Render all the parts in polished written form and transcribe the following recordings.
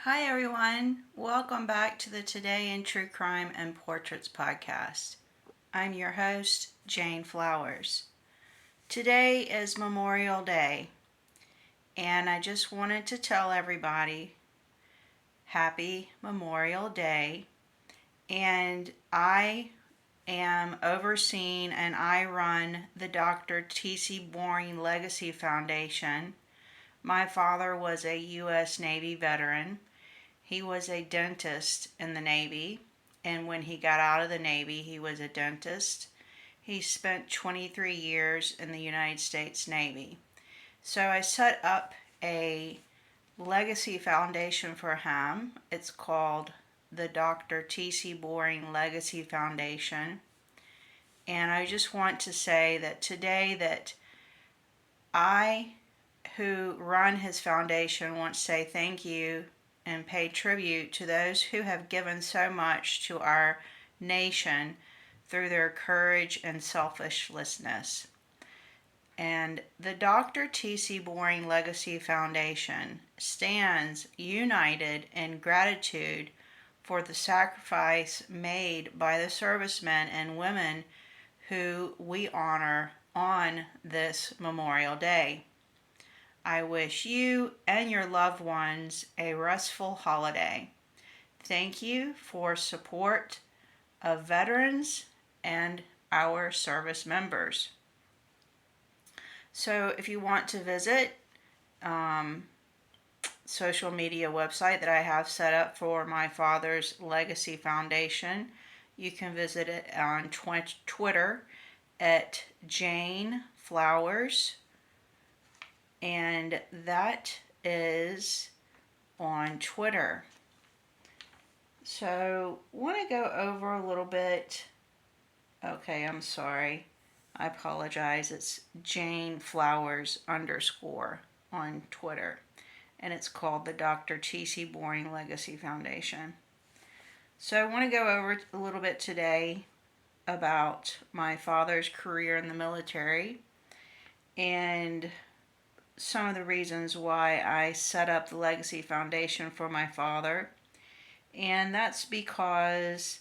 Hi, everyone. Welcome back to the Today in True Crime and Portraits podcast. I'm your host, Jane Flowers. Today is Memorial Day, and I just wanted to tell everybody happy Memorial Day. And I am overseeing and I run the Dr. T.C. Boring Legacy Foundation. My father was a U.S. Navy veteran. He was a dentist in the Navy, and when he got out of the Navy, he was a dentist. He spent 23 years in the United States Navy. So I set up a legacy foundation for him. It's called the Dr. T.C. Boring Legacy Foundation. And I just want to say that today that I, who run his foundation, want to say thank you and pay tribute to those who have given so much to our nation through their courage and selflessness. And the Dr. T.C. Boring Legacy Foundation stands united in gratitude for the sacrifice made by the servicemen and women who we honor on this Memorial Day. I wish you and your loved ones a restful holiday. Thank you for support of veterans and our service members. So if you want to visit social media website that I have set up for my father's Legacy Foundation, you can visit it on Twitter at Jane Flowers, and that is on Twitter. So, want to go over a little bit. Okay, I'm sorry. I apologize. It's Jane Flowers _ on Twitter, and it's called the Dr. T.C. Boring Legacy Foundation. So, I want to go over a little bit today about my father's career in the military and some of the reasons why I set up the Legacy Foundation for my father. And that's because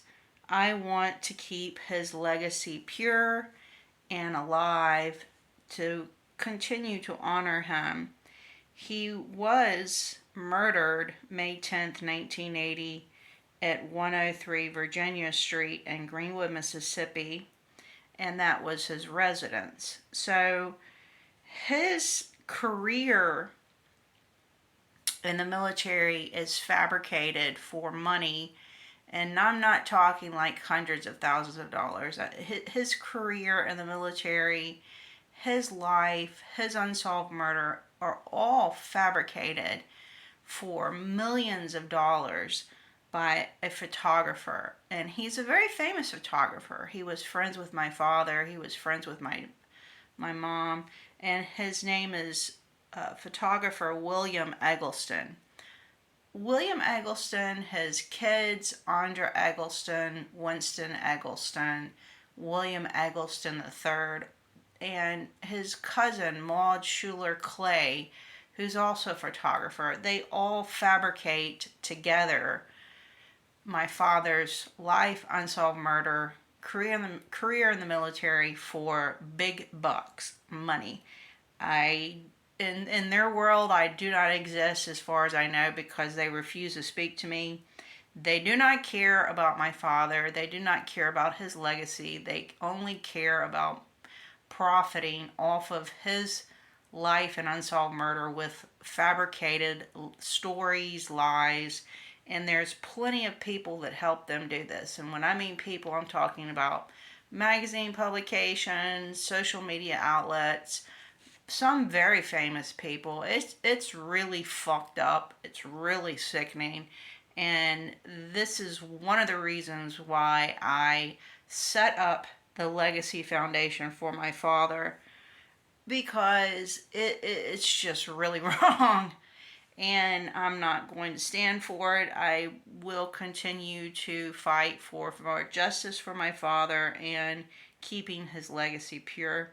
I want to keep his legacy pure and alive, to continue to honor him. He was murdered May 10th, 1980 at 103 Virginia Street in Greenwood, Mississippi, and that was his residence. So his career in the military is fabricated for money, and I'm not talking like hundreds of thousands of dollars. His career in the military, his life, his unsolved murder are all fabricated for millions of dollars by a photographer. And he's a very famous photographer. He was friends with my father, he was friends with my mom, and his name is Photographer William Eggleston. William Eggleston, his kids, Andra Eggleston, Winston Eggleston, William Eggleston III, and his cousin, Maud Schuler Clay, who's also a photographer, they all fabricate together my father's life, unsolved murder, career in the military for big bucks, money. In their world, I do not exist as far as I know, because they refuse to speak to me. They do not care about my father. They do not care about his legacy. They only care about profiting off of his life and unsolved murder with fabricated stories, lies, and there's plenty of people that help them do this. And when I mean people, I'm talking about magazine publications, social media outlets, some very famous people. It's really fucked up. It's really sickening. And this is one of the reasons why I set up the Legacy Foundation for my father, because it's just really wrong. And I'm not going to stand for it. I will continue to fight for justice for my father and keeping his legacy pure.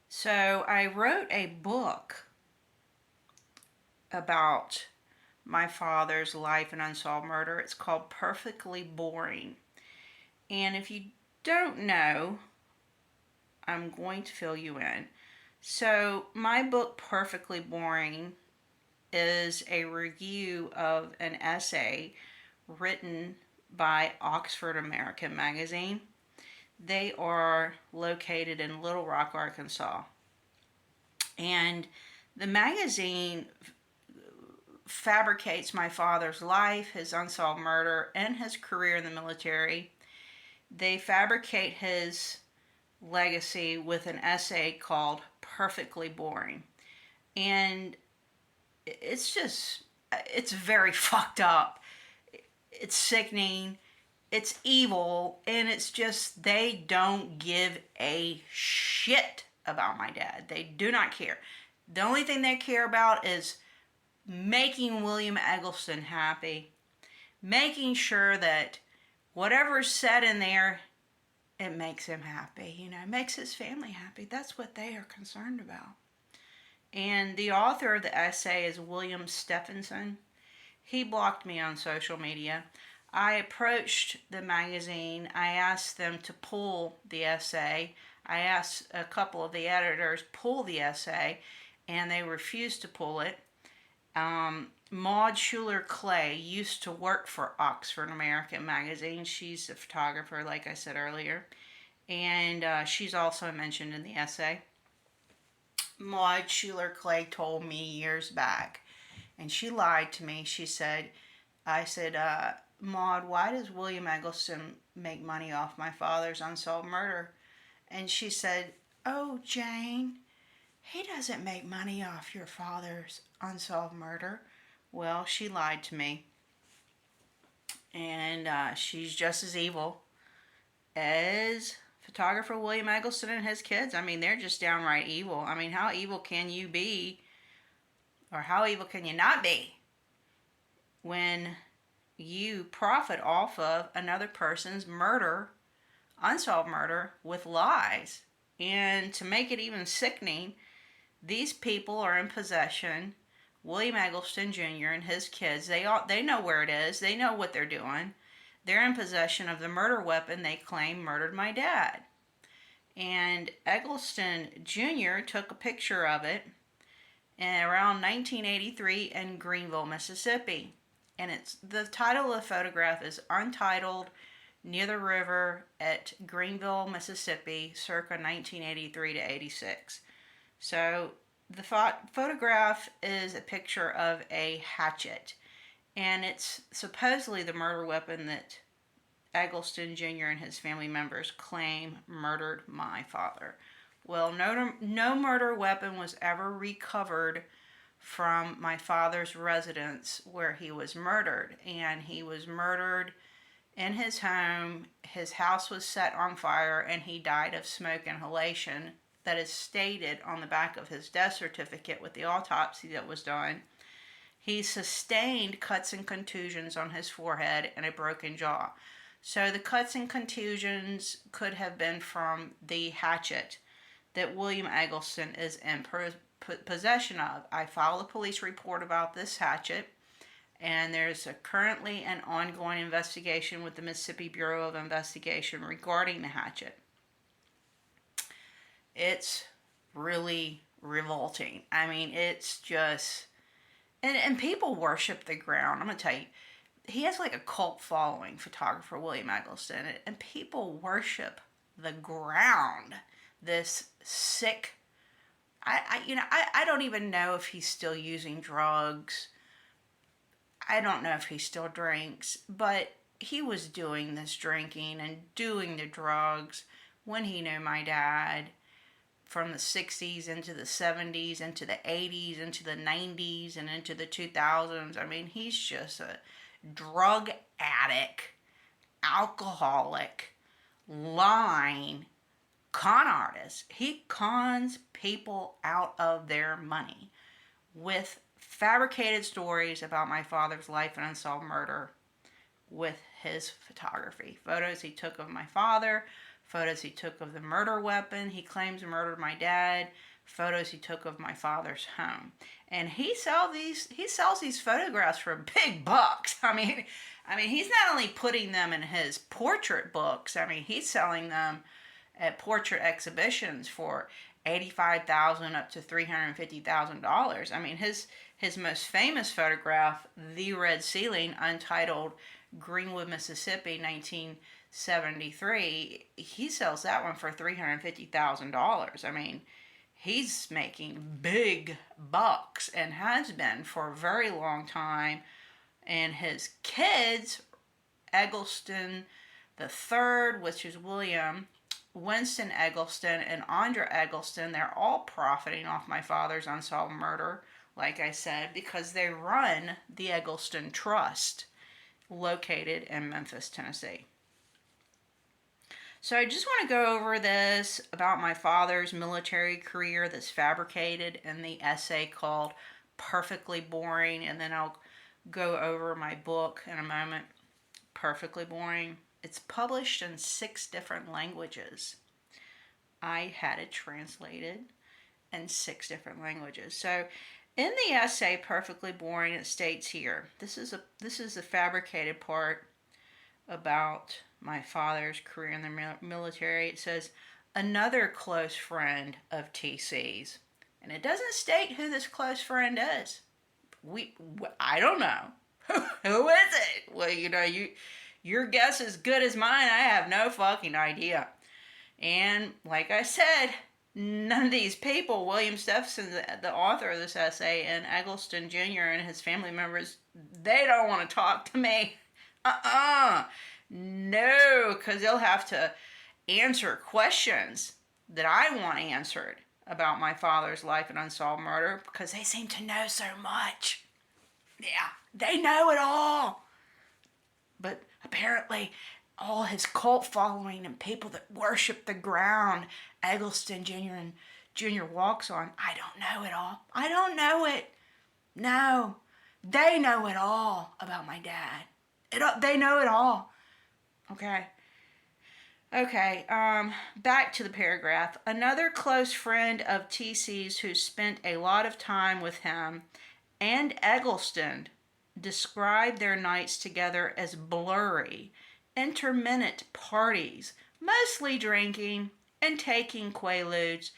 So I wrote a book about my father's life and unsolved murder. It's called Perfectly Boring. And if you don't know, I'm going to fill you in. So, my book, Perfectly Boring, is a review of an essay written by Oxford American Magazine. They are located in Little Rock, Arkansas. And the magazine fabricates my father's life, his unsolved murder, and his career in the military. They fabricate his legacy with an essay called Perfectly Boring. And it's very fucked up. It's sickening. It's evil. And it's just, they don't give a shit about my dad. They do not care. The only thing they care about is making William Eggleston happy, making sure that whatever's said in there, it makes him happy, makes his family happy. That's what they are concerned about. And the author of the essay is William Stephenson. He blocked me on social media. I approached the magazine. I asked them to pull the essay. I asked a couple of the editors pull the essay, and they refused to pull it. Maud Schuler Clay used to work for Oxford American Magazine. She's a photographer, like I said earlier, and she's also mentioned in the essay. Maud Schuler Clay told me years back, and she lied to me. I said, Maud, why does William Eggleston make money off my father's unsolved murder? And she said, oh, Jane, he doesn't make money off your father's unsolved murder. Well, she lied to me. And she's just as evil as photographer William Eggleston and his kids. I mean, they're just downright evil. I mean, how evil can you be, or how evil can you not be, when you profit off of another person's murder, unsolved murder, with lies? And to make it even sickening, these people are in possession. William Eggleston Jr. and his kids, they know where it is. They know what they're doing. They're in possession of the murder weapon they claim murdered my dad. And Eggleston Jr. took a picture of it around 1983 in Greenville, Mississippi. And the title of the photograph is Untitled Near the River at Greenville, Mississippi, circa 1983 to 86. So the photograph is a picture of a hatchet, and it's supposedly the murder weapon that Eggleston Jr. and his family members claim murdered my father. Well, no murder weapon was ever recovered from my father's residence where he was murdered, and he was murdered in his home. His house was set on fire, and he died of smoke inhalation. That is stated on the back of his death certificate with the autopsy that was done. He sustained cuts and contusions on his forehead and a broken jaw. So the cuts and contusions could have been from the hatchet that William Eggleston is in possession of. I filed a police report about this hatchet, and there's currently an ongoing investigation with the Mississippi Bureau of Investigation regarding the hatchet. It's really revolting. I mean, it's just... And people worship the ground. I'm going to tell you, he has like a cult following, photographer William Eggleston, and people worship the ground. This sick... I don't even know if he's still using drugs. I don't know if he still drinks, but he was doing this drinking and doing the drugs when he knew my dad, from the 60s into the 70s, into the 80s, into the 90s, and into the 2000s. I mean, he's just a drug addict, alcoholic, lying con artist. He cons people out of their money with fabricated stories about my father's life and unsolved murder with his photography. Photos he took of my father, photos he took of the murder weapon he claims murdered my dad, photos he took of my father's home. And he sells these photographs for big bucks. I mean, he's not only putting them in his portrait books. I mean, he's selling them at portrait exhibitions for $85,000 up to $350,000. I mean, his most famous photograph, The Red Ceiling, untitled, Greenwood, Mississippi, 1973. He sells that one for $350,000. I mean, he's making big bucks and has been for a very long time. And his kids, Eggleston the third, which is William, Winston Eggleston, and Andra Eggleston, they're all profiting off my father's unsolved murder, like I said, because they run the Eggleston Trust, located in Memphis, Tennessee. So I just want to go over this about my father's military career that's fabricated in the essay called Perfectly Boring, and then I'll go over my book in a moment, Perfectly Boring. It's published in 6 different languages. I had it translated in 6 different languages. So in the essay Perfectly Boring, it states here, this is the fabricated part about my father's career in the military. It says, another close friend of TC's. And it doesn't state who this close friend is. I don't know. Who is it? Well, your guess is good as mine. I have no fucking idea. And like I said, none of these people, William Stephenson, the author of this essay, and Eggleston Jr. and his family members, they don't want to talk to me. No, because they'll have to answer questions that I want answered about my father's life and unsolved murder, because they seem to know so much. Yeah, they know it all. But apparently, all his cult following and people that worship the ground Eggleston Jr. walks on, I don't know it all. I don't know it. No, they know it all about my dad. They know it all. Okay, back to the paragraph. Another close friend of TC's who spent a lot of time with him and Eggleston described their nights together as blurry, intermittent parties, mostly drinking and taking quaaludes,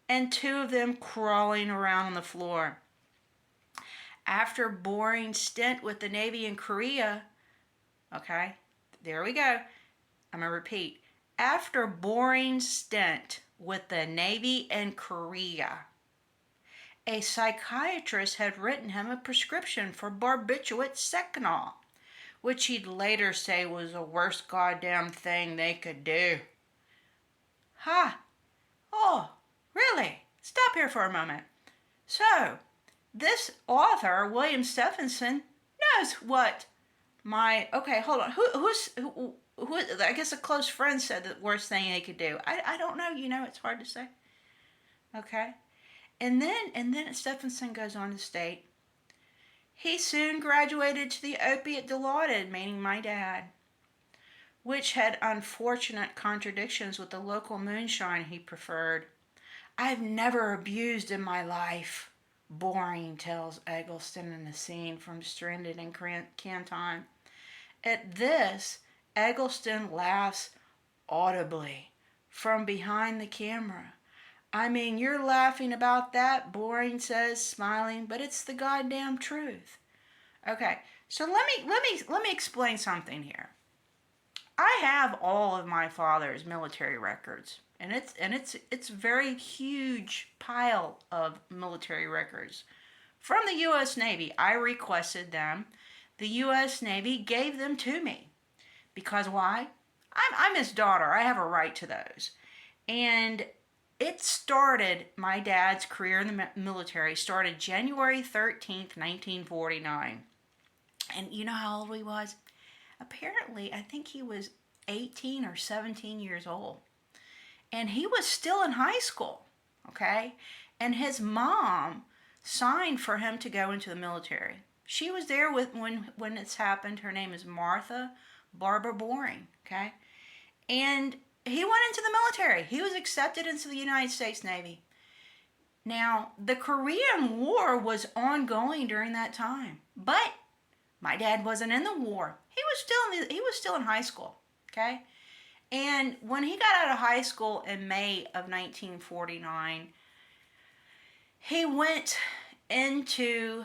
and 2 of them crawling around on the floor. After boring stint with the Navy in Korea, okay, there we go. I'm going to repeat. After boring stint with the Navy in Korea, a psychiatrist had written him a prescription for barbiturate Seconal, which he'd later say was the worst goddamn thing they could do. Oh, really? Stop here for a moment. So, this author, William Stephenson, knows what okay, hold on. Who, I guess a close friend said the worst thing they could do. I don't know, it's hard to say. Okay. And then Stephenson goes on to state, he soon graduated to the opiate dilaudid, meaning my dad, which had unfortunate contradictions with the local moonshine he preferred. I've never abused in my life, Boring tells Eggleston in the scene from Stranded in Canton. At this, Eggleston laughs audibly from behind the camera. I mean, you're laughing about that, Boring says, smiling, but it's the goddamn truth. Okay, so let me explain something here. I have all of my father's military records, and it's a very huge pile of military records from the U.S. Navy. I requested them. The U.S. Navy gave them to me. Because why? I'm his daughter. I have a right to those. And it started, my dad's career in the military started January 13th, 1949. And you know how old he was? Apparently, I think he was 18 or 17 years old. And he was still in high school, okay? And his mom signed for him to go into the military. She was there when it's happened. Her name is Martha Barbara Boring, okay? And he went into the military. He was accepted into the United States Navy. Now, the Korean War was ongoing during that time, but my dad wasn't in the war. He was still in high school, okay? And when he got out of high school in May of 1949, he went into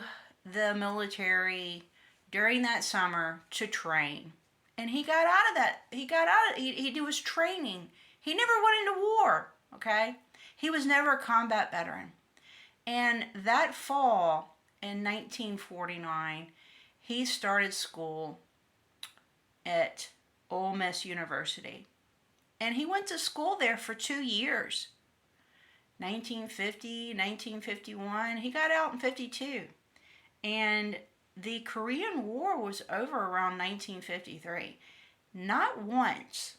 the military during that summer to train. And he got out of that. He was training. He never went into war, okay? He was never a combat veteran. And that fall in 1949, he started school at Ole Miss University. And he went to school there for 2 years. 1950, 1951. He got out in 52. And the Korean War was over around 1953. Not once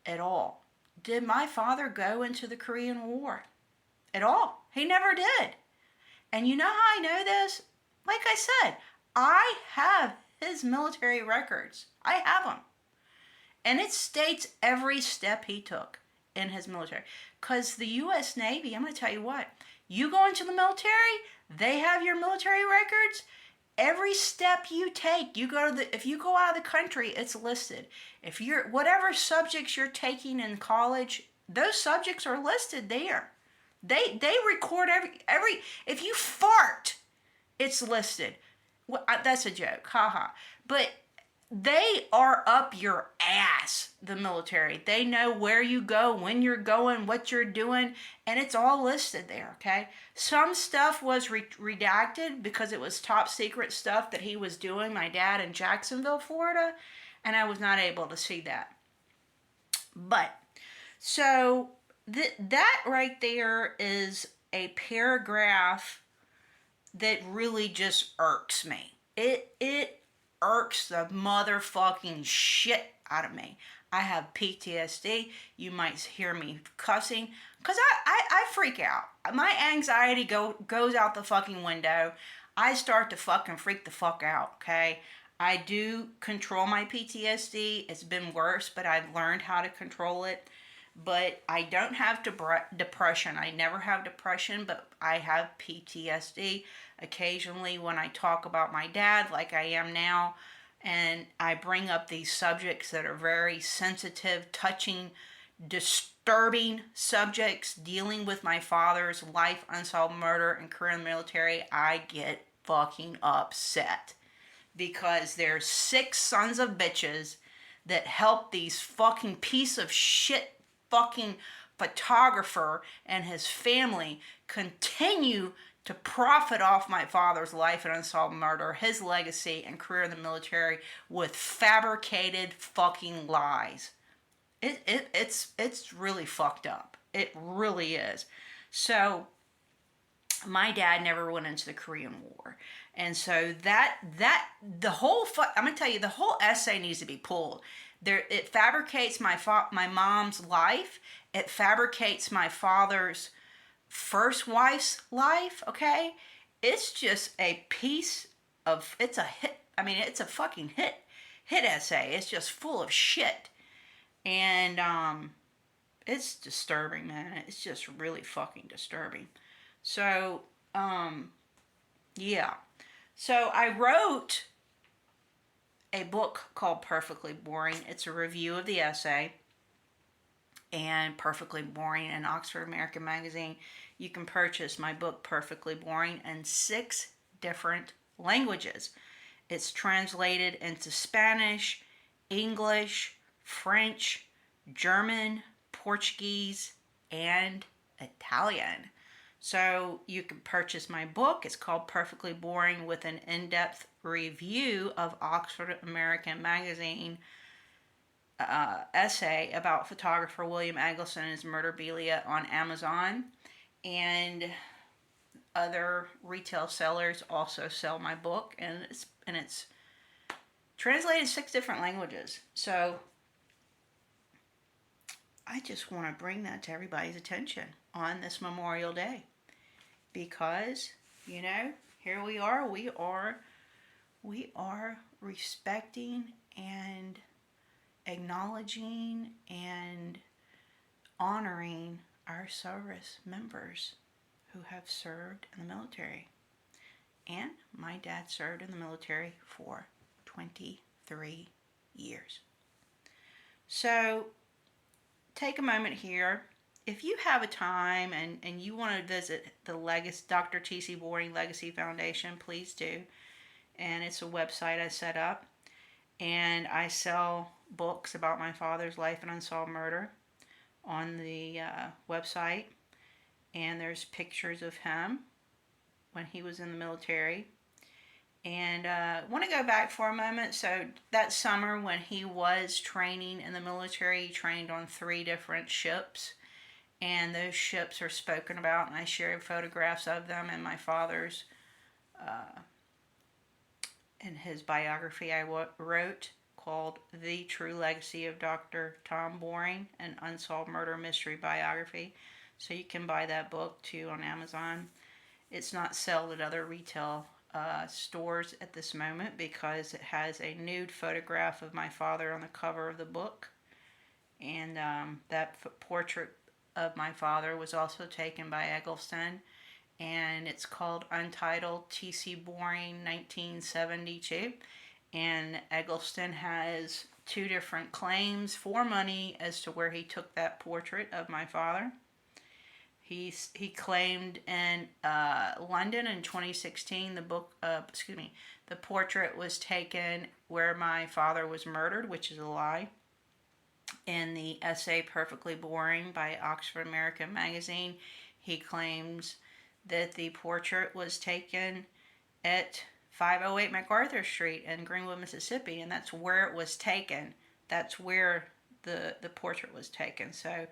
at all did my father go into the Korean War. At all. He never did. And you know how I know this? Like I said, I have his military records. I have them. And it states every step he took in his military. Because the U.S. Navy, I'm going to tell you what, you go into the military, they have your military records. Every step you take, if you go out of the country, it's listed. If you're, whatever subjects you're taking in college, those subjects are listed there. They record every, if you fart, it's listed. Well, that's a joke, haha. But they are up your ass, the military. They know where you go, when you're going, what you're doing, and it's all listed there, okay? Some stuff was redacted because it was top secret stuff that he was doing, my dad, in Jacksonville, Florida, and I was not able to see that. But, so, that right there is a paragraph that really just irks me. It irks the motherfucking shit out of me. I have PTSD. You might hear me cussing because I freak out. My anxiety goes out the fucking window. I start to fucking freak the fuck out, okay? I do control my PTSD. It's been worse, but I've learned how to control it. But I don't have depression. I never have depression, but I have PTSD. Occasionally when I talk about my dad like I am now, and I bring up these subjects that are very sensitive, touching, disturbing subjects dealing with my father's life, unsolved murder, and career in the military, I get fucking upset. Because there's 6 sons of bitches that help these fucking piece of shit fucking photographer and his family continue to profit off my father's life and unsolved murder, his legacy and career in the military with fabricated fucking lies. It's really fucked up. It really is. So my dad never went into the Korean War. And so the whole I'm going to tell you, the whole essay needs to be pulled. It fabricates my mom's life. It fabricates my father's first wife's life, okay? It's just a piece of, it's a hit. I mean, it's a fucking hit essay. It's just full of shit. And it's disturbing, man. It's just really fucking disturbing. So, yeah. So I wrote a book called Perfectly Boring. It's a review of the essay. And Perfectly Boring in Oxford American Magazine. You can purchase my book Perfectly Boring in 6 different languages. It's translated into Spanish, English, French, German, Portuguese, and Italian. So you can purchase my book. It's called Perfectly Boring, with an in-depth review of Oxford American Magazine essay about photographer William Eggleston and his murderabilia on Amazon. And other retail sellers also sell my book, and it's translated in 6 different languages. So I just want to bring that to everybody's attention on this Memorial Day. Because, you know, here we are respecting and acknowledging and honoring our service members who have served in the military. And my dad served in the military for 23 years. So take a moment here. If you have a time and you want to visit the Dr. T.C. Boring Legacy Foundation, please do. And it's a website I set up. And I sell books about my father's life and unsolved murder on the website. And there's pictures of him when he was in the military. And I want to go back for a moment. So that summer when he was training in the military, he trained on 3 different ships. And those ships are spoken about, and I shared photographs of them in my father's, in his biography I wrote called The True Legacy of Dr. Tom Boring, an Unsolved Murder Mystery Biography. So you can buy that book too on Amazon. It's not sold at other retail stores at this moment because it has a nude photograph of my father on the cover of the book. And that portrait of my father was also taken by Eggleston, and it's called Untitled T.C. Boring 1972. And Eggleston has 2 different claims for money as to where he took that portrait of my father. He claimed in London in 2016 the portrait was taken where my father was murdered, which is a lie. In the essay Perfectly Boring by Oxford American Magazine, he claims that the portrait was taken at 508 MacArthur Street in Greenwood, Mississippi, and that's where it was taken. That's where the portrait was taken. So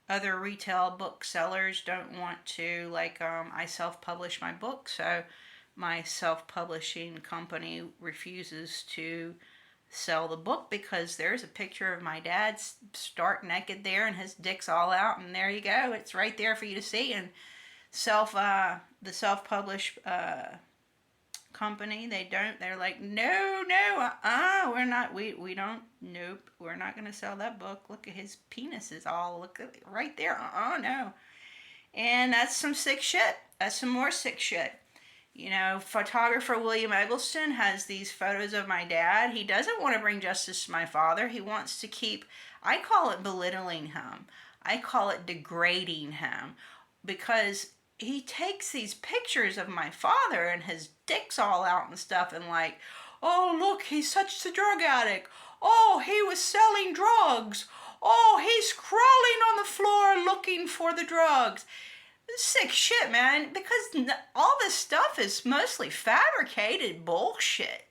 other retail booksellers don't want to, I self-publish my book, so my self-publishing company refuses to sell the book because there's a picture of my dad stark naked there and his dick's all out, and there you go, it's right there for you to see. And the self-published company, they're like, no, we're not, we don't, nope, we're not going to sell that book. Look at his penis is all, look at it right there, no. And that's some sick shit. That's some more sick shit. You know, photographer William Eggleston has these photos of my dad. He doesn't want to bring justice to my father. He wants to keep, I call it belittling him. I call it degrading him, because he takes these pictures of my father and his dick's all out and stuff, and like, oh, look, he's such a drug addict. Oh, he was selling drugs. Oh, he's crawling on the floor looking for the drugs. Sick shit, man, because all this stuff is mostly fabricated bullshit.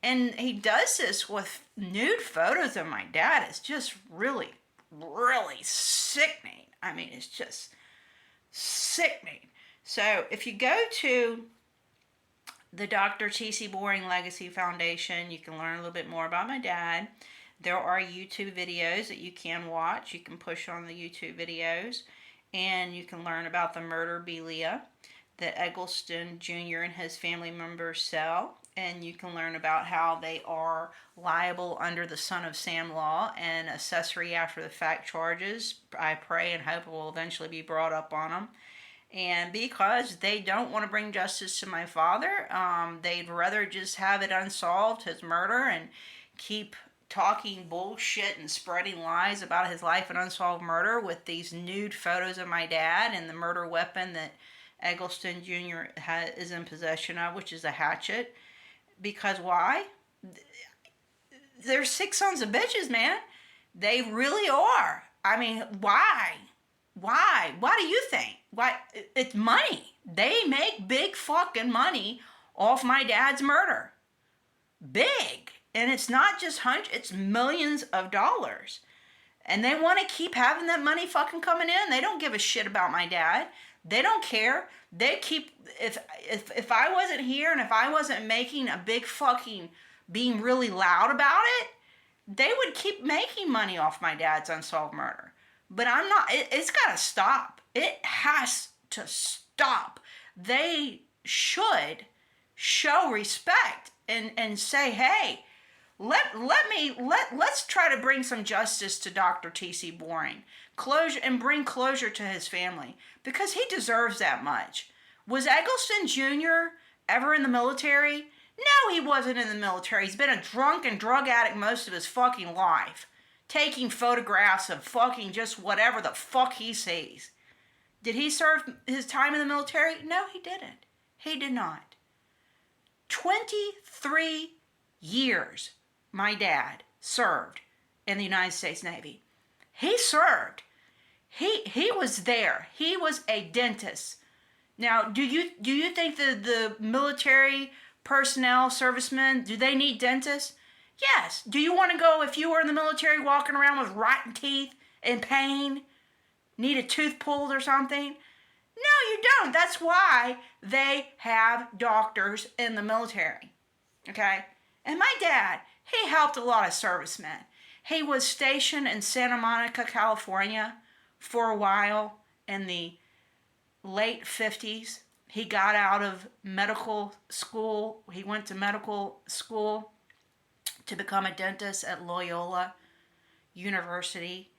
And he does this with nude photos of my dad. It's just really, really sickening. I mean, it's just sickening. So if you go to the Dr. T.C. Boring Legacy Foundation, you can learn a little bit more about my dad. There are YouTube videos that you can watch. You can push on the YouTube videos, and you can learn about the murderabilia that Eggleston Jr. and his family members sell. And you can learn about how they are liable under the Son of Sam law and accessory after the fact charges. I pray and hope it will eventually be brought up on them. And because they don't want to bring justice to my father, they'd rather just have it unsolved, his murder, and keep talking bullshit and spreading lies about his life and unsolved murder with these nude photos of my dad and the murder weapon that Eggleston Jr. is in possession of, which is a hatchet. Because why? They're sick sons of bitches, man. They really are. I mean, why? Why? Why do you think? Why? It's money. They make big fucking money off my dad's murder. Big. And it's not just hundreds, it's millions of dollars. And they want to keep having that money fucking coming in. They don't give a shit about my dad. They don't care. They keep, if I wasn't here and if I wasn't making a big fucking, being really loud about it, they would keep making money off my dad's unsolved murder. But I'm not, it's got to stop. It has to stop. They should show respect and say, hey, Let's try to bring some justice to Dr. T.C. Boring. Closure, and bring closure to his family, because he deserves that much. Was Eggleston Jr. ever in the military? No, he wasn't in the military. He's been a drunk and drug addict most of his fucking life, taking photographs of fucking just whatever the fuck he sees. Did he serve his time in the military? No, he didn't. He did not. 23 years my dad served in the United States Navy. He served. He was there. He was a dentist. Now, do you think the military personnel, servicemen, do they need dentists? Yes. Do you want to go, if you were in the military, walking around with rotten teeth and pain, need a tooth pulled or something? No, you don't. That's why they have doctors in the military. Okay? And my dad, he helped a lot of servicemen. He was stationed in Santa Monica, California for a while in the late 50s. He got out of medical school. He went to medical school to become a dentist at Loyola University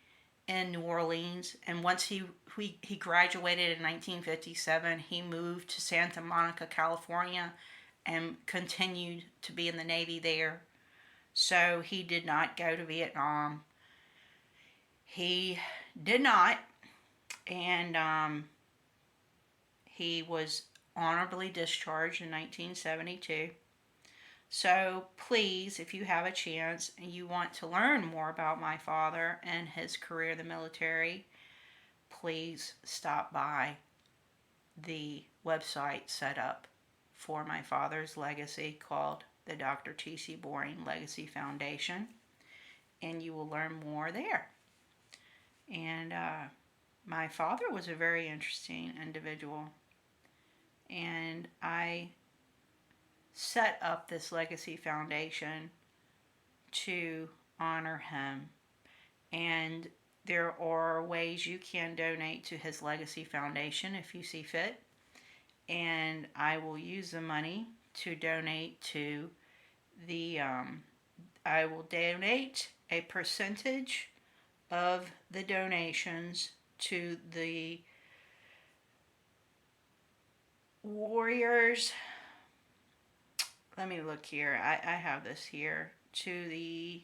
in New Orleans. And once he graduated in 1957, he moved to Santa Monica, California, and continued to be in the Navy there. So he did not go to Vietnam. He did not. And he was honorably discharged in 1972. So please, if you have a chance and you want to learn more about my father and his career in the military, please stop by the website set up for my father's legacy called the Dr. T.C. Boring Legacy Foundation, and you will learn more there. And my father was a very interesting individual, and I set up this legacy foundation to honor him. And there are ways you can donate to his legacy foundation if you see fit. And I will use the money to donate to the, I will donate a percentage of the donations to the Warriors. Let me look here. I have this here. To the,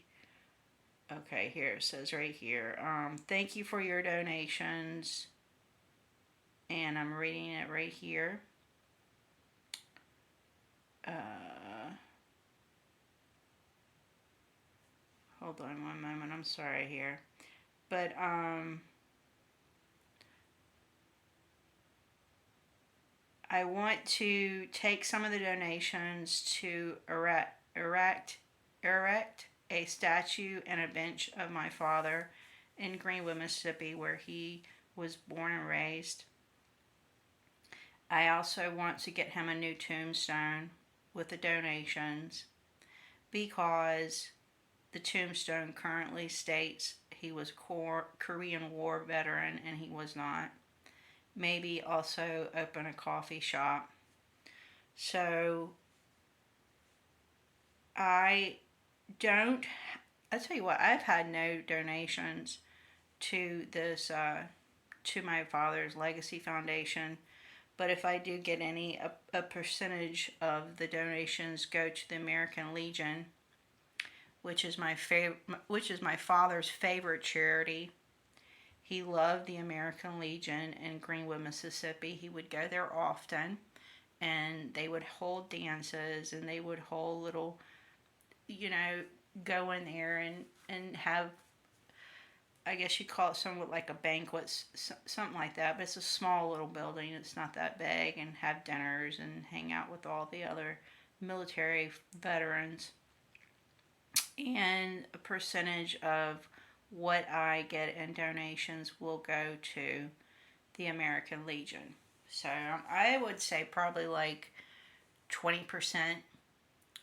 okay, here it says right here. Thank you for your donations. And I'm reading it right here. Hold on one moment. I'm sorry here. But, I want to take some of the donations to erect a statue and a bench of my father in Greenwood, Mississippi, where he was born and raised. I also want to get him a new tombstone with the donations, because the tombstone currently states he was a Korean War veteran, and he was not. Maybe also open a coffee shop. So I'll tell you what, I've had no donations to this, to my father's legacy foundation. But if I do get any, a percentage of the donations go to the American Legion, which is my father's favorite charity. He loved the American Legion in Greenwood, Mississippi. He would go there often, and they would hold dances, and they would hold little, go in there and have, I guess you'd call it somewhat like a banquet, something like that. But it's a small little building. It's not that big, and have dinners and hang out with all the other military veterans. And a percentage of what I get in donations will go to the American Legion. So I would say probably like 20%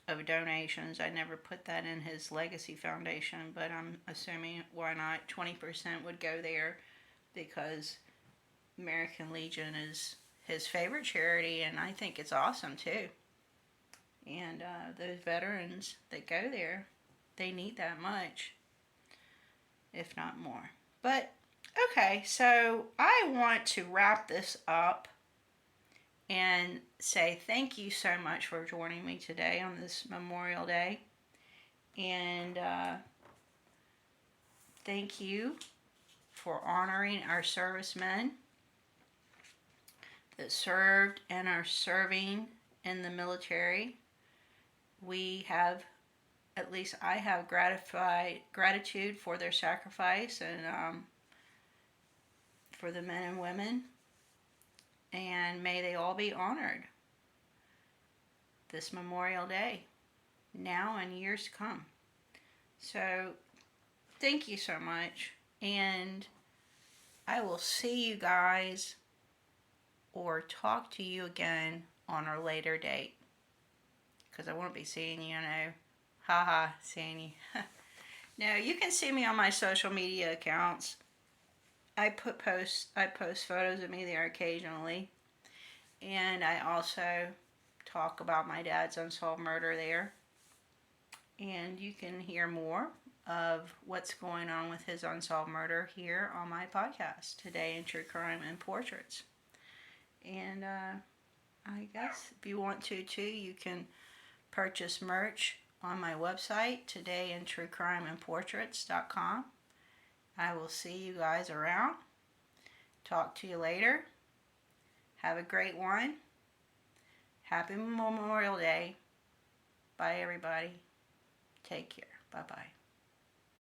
of donations. I never put that in his legacy foundation, but I'm assuming, why not, 20% would go there, because American Legion is his favorite charity, and I think it's awesome too. And those veterans that go there, they need that much, if not more. But okay, so I want to wrap this up and say thank you so much for joining me today on this Memorial Day. And thank you for honoring our servicemen that served and are serving in the military. We have, at least I have gratitude for their sacrifice and for the men and women. And may they all be honored this Memorial Day, now and years to come. So, thank you so much. And I will see you guys or talk to you again on a later date. Because I won't be seeing you, haha, seeing you. No, you can see me on my social media accounts. I post photos of me there occasionally. And I also talk about my dad's unsolved murder there. And you can hear more of what's going on with his unsolved murder here on my podcast, Today in True Crime and Portraits. And I guess if you want to too, you can purchase merch on my website, todayintruecrimeandportraits.com. I will see you guys around. Talk to you later. Have a great one. Happy Memorial Day. Bye, everybody. Take care. Bye-bye.